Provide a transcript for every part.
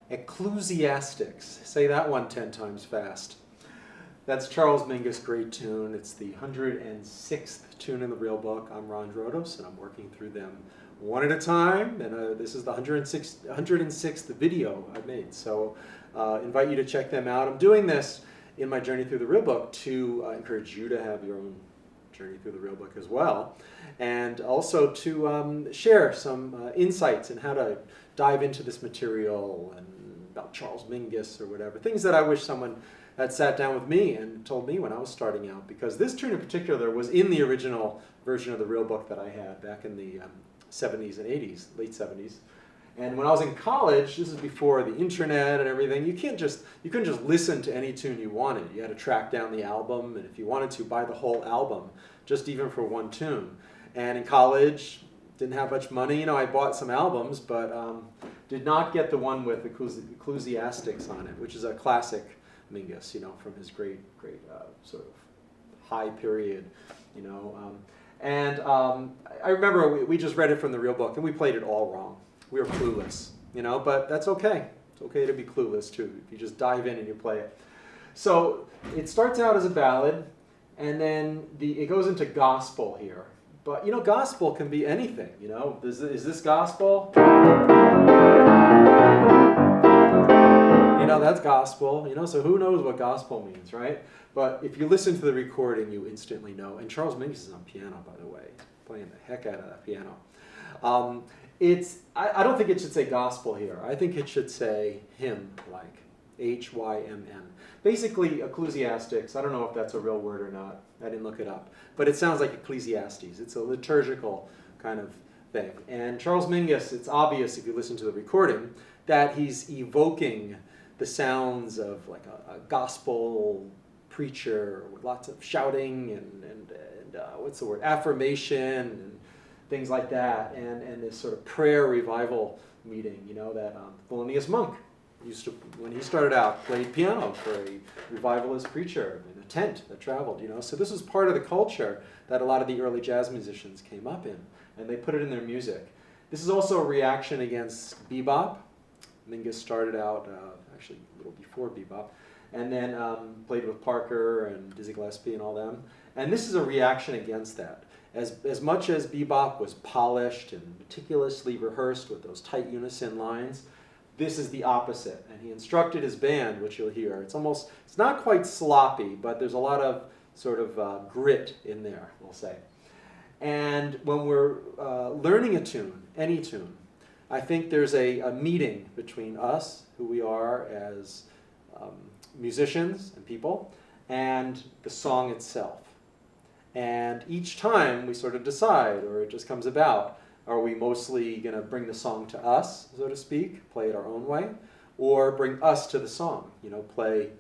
Ecclusiastics. Say that one 10 times fast. That's Charles Mingus' great tune. It's the 106th tune in the real book. I'm Ron Drotos, and I'm working through them one at a time. And this is the 106th video I made. So invite you to check them out. I'm doing this in my journey through the real book to encourage you to have your own journey through the real book as well, and also to share some insights in how to dive into this material and about Charles Mingus or whatever, things that I wish someone had sat down with me and told me when I was starting out, because this tune in particular was in the original version of the real book that I had back in the 70s and 80s, late 70s. And when I was in college, this is before the internet and everything, you couldn't just listen to any tune you wanted. You had to track down the album, and if you wanted to, buy the whole album, just even for one tune. And in college, didn't have much money. I bought some albums, but did not get the one with Ecclusiastics on it, which is a classic Mingus, from his great sort of high period, And I remember we just read it from the real book, and we played it all wrong. We were clueless, but that's okay. It's okay to be clueless too, if you just dive in and you play it. So it starts out as a ballad, and then it goes into gospel here. But gospel can be anything, Is this gospel? That's gospel, so who knows what gospel means, right? But if you listen to the recording, you instantly know. And Charles Mingus is on piano, by the way, playing the heck out of that piano. I don't think it should say gospel here. I think it should say hymn, like H-Y-M-N. Basically, Ecclusiastics, I don't know if that's a real word or not. I didn't look it up. But it sounds like Ecclesiastes. It's a liturgical kind of thing. And Charles Mingus, it's obvious if you listen to the recording, that he's evoking the sounds of like a gospel preacher with lots of shouting and what's the word, affirmation and things like that, and this sort of prayer revival meeting, that Thelonious Monk used to, when he started out, played piano for a revivalist preacher in a tent that traveled, So this was part of the culture that a lot of the early jazz musicians came up in, and they put it in their music. This is also a reaction against bebop. Mingus started out actually a little before bebop, and then played with Parker and Dizzy Gillespie and all them. And this is a reaction against that. As much as bebop was polished and meticulously rehearsed with those tight unison lines, this is the opposite. And he instructed his band, which you'll hear. It's not quite sloppy, but there's a lot of sort of grit in there, we'll say. And when we're learning a tune, any tune, I think there's a meeting between us, who we are as musicians and people, and the song itself. And each time we sort of decide, or it just comes about, are we mostly going to bring the song to us, so to speak, play it our own way, or bring us to the song, play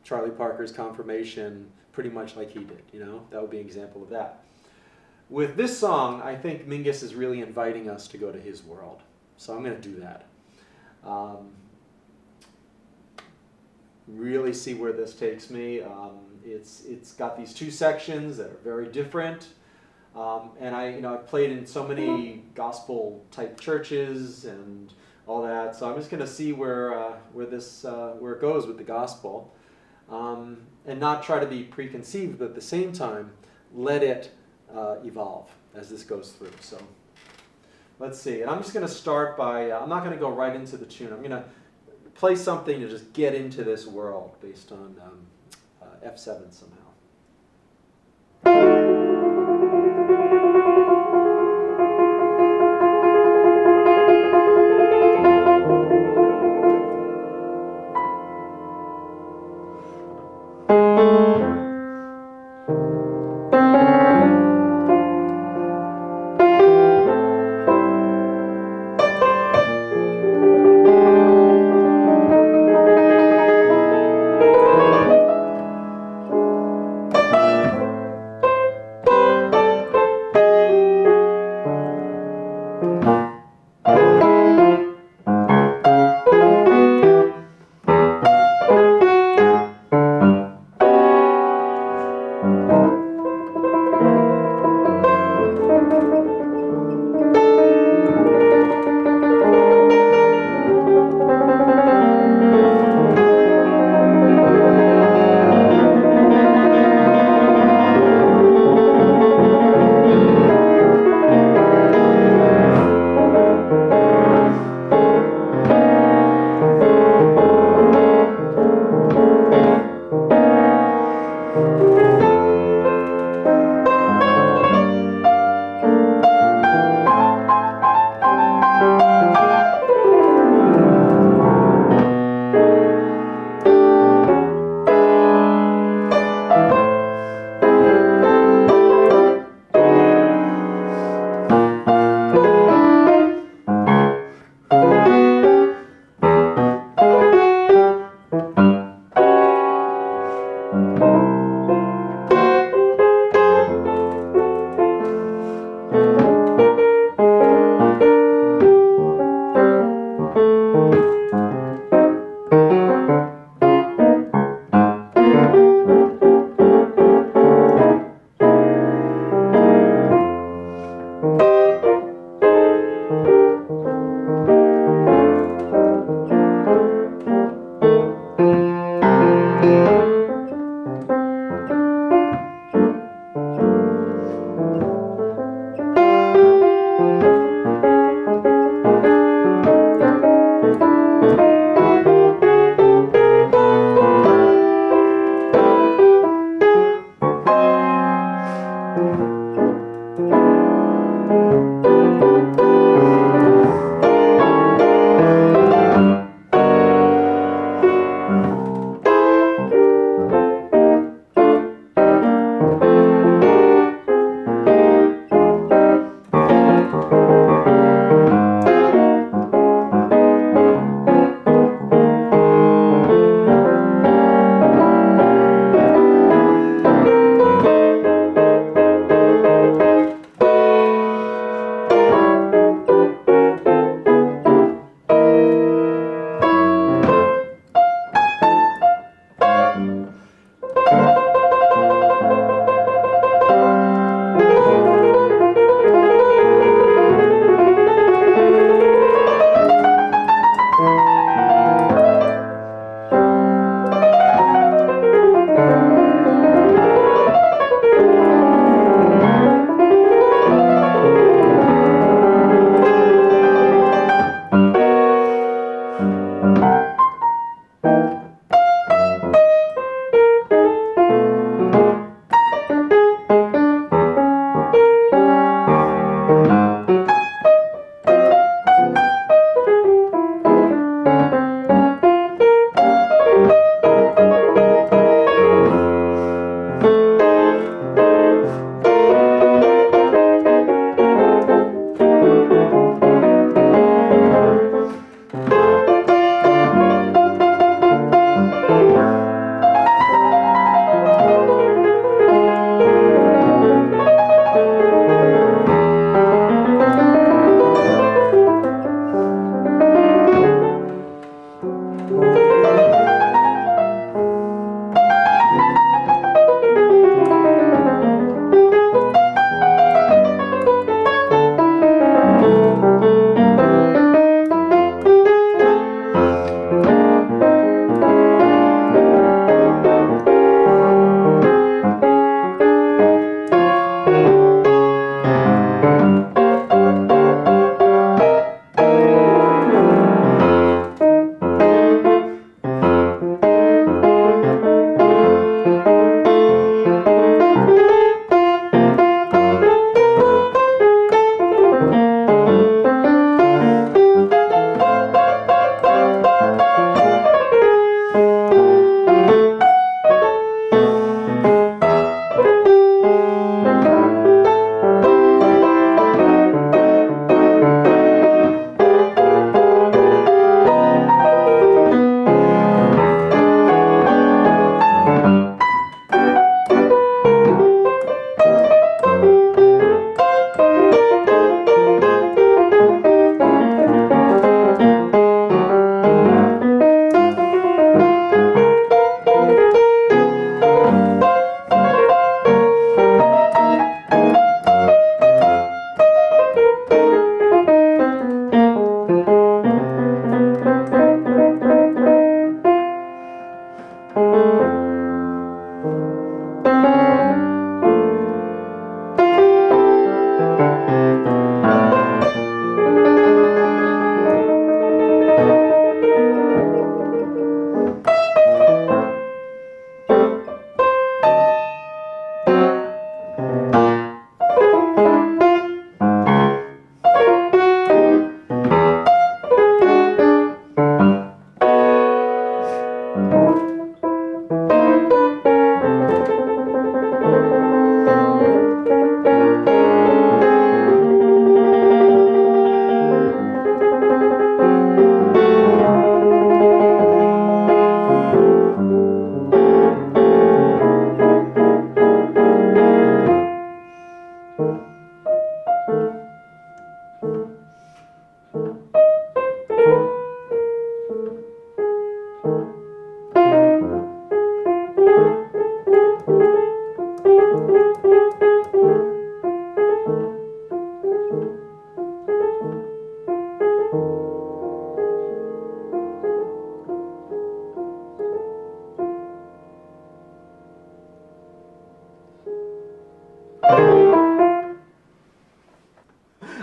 Charlie Parker's Confirmation pretty much like he did, That would be an example of that. With this song, I think Mingus is really inviting us to go to his world. So I'm going to do that. Really see where this takes me. It's got these two sections that are very different. And I played in so many gospel type churches and all that. So I'm just going to see where it goes with the gospel, and not try to be preconceived, but at the same time let it evolve as this goes through. So let's see. And I'm just going to start by, I'm not going to go right into the tune. I'm going to play something to just get into this world based on F7 somehow.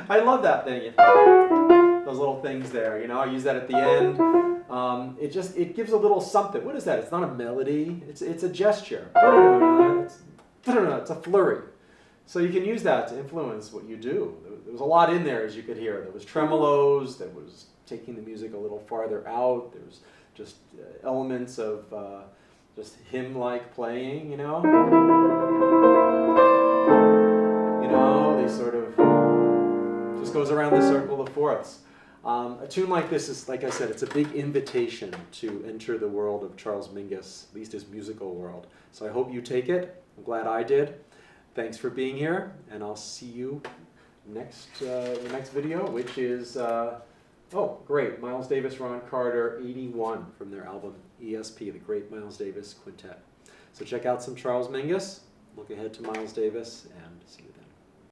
I love that thing. Those little things there, you know, I use that at the end. It gives a little something. What is that? It's not a melody. It's a gesture. It's a flurry. So you can use that to influence what you do. There was a lot in there, as you could hear. There was tremolos. There was taking the music a little farther out. There was just elements of just hymn-like playing, you know. You know, they sort of just goes around the circle of fourths. A tune like this is, like I said, it's a big invitation to enter the world of Charles Mingus, at least his musical world. So I hope you take it. I'm glad I did. Thanks for being here, and I'll see you next the next video, which is oh great, Miles Davis, Ron Carter, 81 from their album ESP, the Great Miles Davis Quintet. So check out some Charles Mingus. Look ahead to Miles Davis, and see you then.